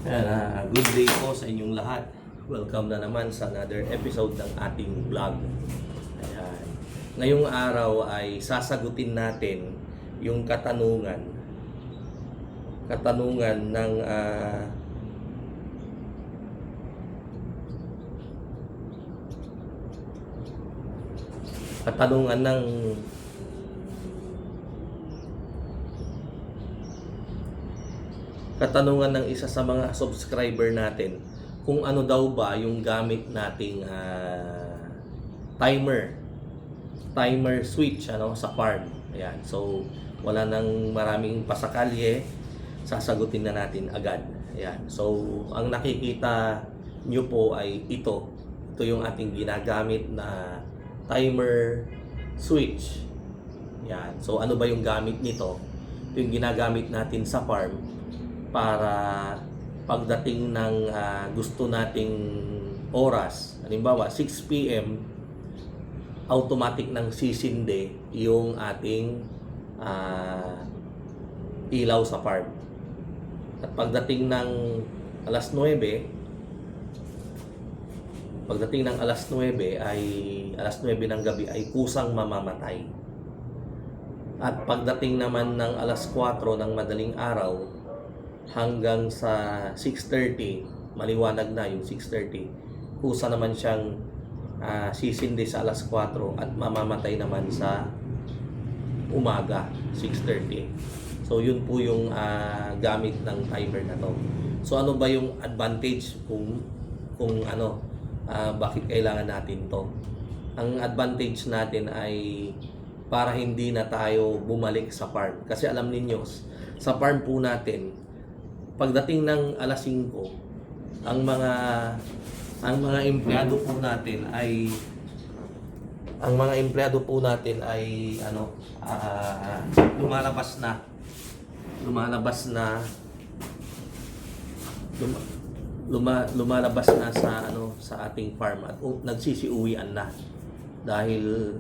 Ayan, good day po sa inyong lahat. Welcome na naman sa another episode ng ating vlog. Ayan. Ngayong araw ay sasagutin natin yung katanungan ng katanungan ng katanungan ng isa sa mga subscriber natin kung ano daw ba yung gamit nating timer switch sa farm. Ayan. So wala nang maraming pasakalye, sasagutin na natin agad. Ayan. So ang nakikita nyo po ay ito yung ating ginagamit na timer switch. Ayan. So ano ba yung gamit nito? Ito yung ginagamit natin sa farm para pagdating ng gusto nating oras, halimbawa 6 PM, automatic nang sisindi yung ating ilaw sa farm. At pagdating ng alas 9 ay alas 9 ng gabi ay kusang mamamatay. At pagdating naman ng alas 4 ng madaling araw hanggang sa 6:30, maliwanag na yung 6:30, kusa naman siyang sisindi sa alas 4 at mamamatay naman sa umaga 6:30. So yun po yung gamit ng timer na to. So ano ba yung advantage kung bakit kailangan natin to? Ang advantage natin ay para hindi na tayo bumalik sa farm. Kasi alam niyo, sa farm po natin, pagdating ng alas 5, ang mga empleyado po natin ay lumalabas na sa ating farm at nagsisiuwian na dahil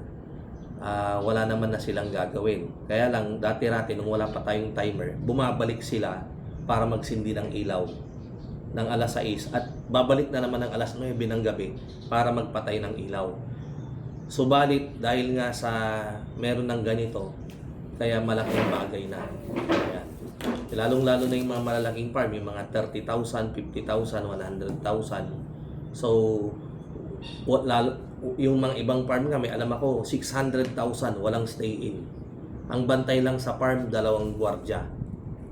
wala naman na silang gagawin. Kaya lang dati nung wala pa tayong timer, bumabalik sila para magsindi ng ilaw ng alas 6 at babalik na naman ng alas 9 ng gabi para magpatay ng ilaw. Subalit dahil nga sa meron ng ganito, kaya malaking bagay na. Ayan. Lalong-lalo na yung mga malalaking farm, yung mga 30,000, 50,000, 100,000. So, yung mga ibang farm nga, may alam ako, 600,000 walang stay-in. Ang bantay lang sa farm, 2 gwardiya.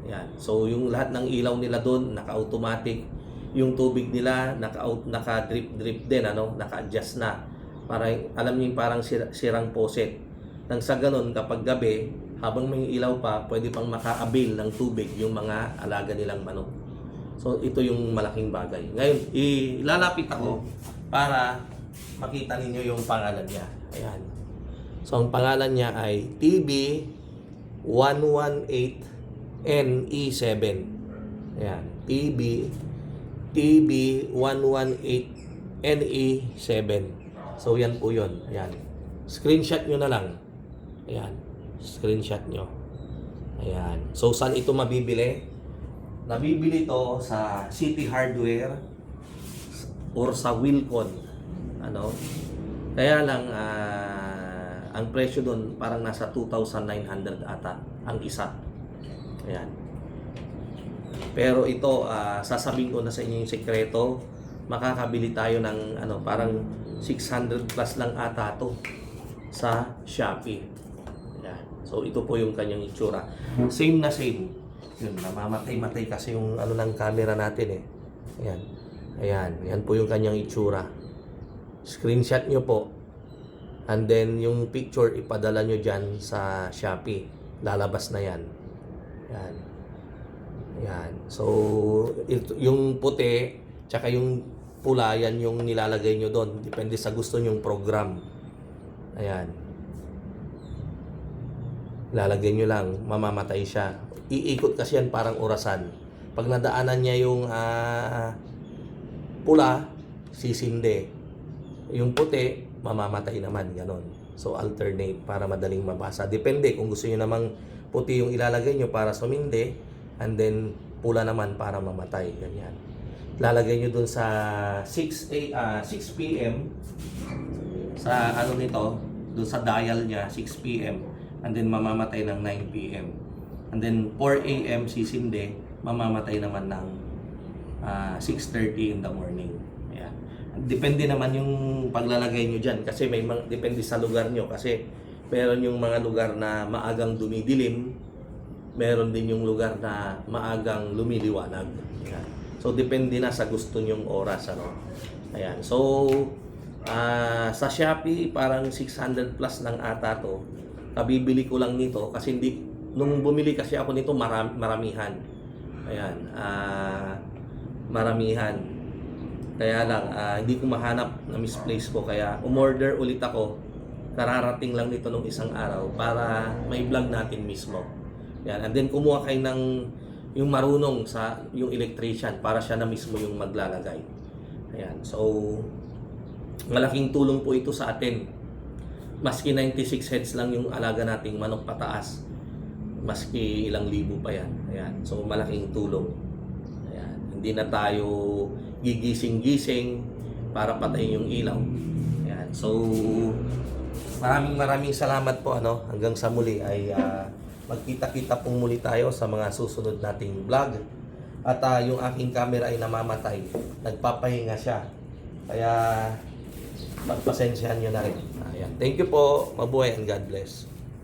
Yan. So yung lahat ng ilaw nila doon naka-automatic, yung tubig nila naka-drip din, naka-adjust na. Para alam niyo parang sirang faucet. Nang sa ganun kapag gabi, habang may ilaw pa, pwede pang makaabil ng tubig yung mga alaga nilang manok. So ito yung malaking bagay. Ngayon, ilalapit ako para makita ninyo yung pangalan niya. Ayan. So ang pangalan niya ay TB118 NE7. Ayan. TB118 NE7. So yan po yun. Ayan. Screenshot nyo na lang. Ayan. Screenshot nyo. Ayan. So saan ito mabibili? Nabibili to sa City Hardware or sa Wilcon. Kaya lang ang presyo doon parang nasa 2,900 ata ang isa. Ayan. Pero ito, sasabihin ko na sa inyo yung sekreto. Makakabili tayo ng parang 600 plus lang ata to sa Shopee. Ayan. So ito po yung kanyang itsura. Same na same. Yun, namamatay-matay kasi yung ng camera natin eh. Ayan. Ayan. Yan po yung kanyang itsura. Screenshot nyo po. And then yung picture ipadala nyo dyan sa Shopee. Lalabas na yan. Yan. Yan. So, yung puti, tsaka yung pula, yan yung nilalagay nyo doon. Depende sa gusto nyong program. Ayan. Lalagay nyo lang, mamamatay siya. Iikot kasi yan parang orasan. Pag nadaanan niya yung pula, sisinde. Yung puti, mamamatay naman. Ganon. So, alternate para madaling mabasa. Depende kung gusto nyo namang puti yung ilalagay nyo para sumindi, and then pula naman para mamatay. Ganyan. Lalagay nyo dun sa 6 p.m. sa ano nito, dun sa dial niya, 6 p.m. and then mamamatay ng 9 p.m. and then 4 a.m. sisindi, mamamatay naman ng 6:30 in the morning. Ayan. Depende naman yung paglalagay nyo dyan kasi depende sa lugar nyo kasi meron yung mga lugar na maagang dumidilim, meron din yung lugar na maagang lumiliwanag. Ayan. So depende na sa gusto nyong oras, ano. Ayan. So sa Shopee parang 600 plus lang ata to. Kabibili ko lang nito kasi nung bumili kasi ako nito maramihan. Ayan. Maramihan. Kaya lang hindi ko mahanap na misplace ko kaya umorder ulit ako. Kararating lang nito nung isang araw para may vlog natin mismo. Ayan. And then kumuha kayo ng yung marunong sa yung electrician para siya na mismo yung maglalagay. Ayan. So malaking tulong po ito sa atin. Maski 96 heads lang yung alaga nating manok pataas. Maski ilang libo pa yan. Ayan. So malaking tulong. Ayan. Hindi na tayo gigising-gising para patayin yung ilaw. Ayan. So maraming salamat po, ano. Hanggang sa muli ay magkita-kita pong muli tayo sa mga susunod nating vlog. At yung aking camera ay namamatay. Nagpapahinga siya. Kaya pagpasensyahan nyo na rin. Ayan. Thank you po. Mabuhay and God bless.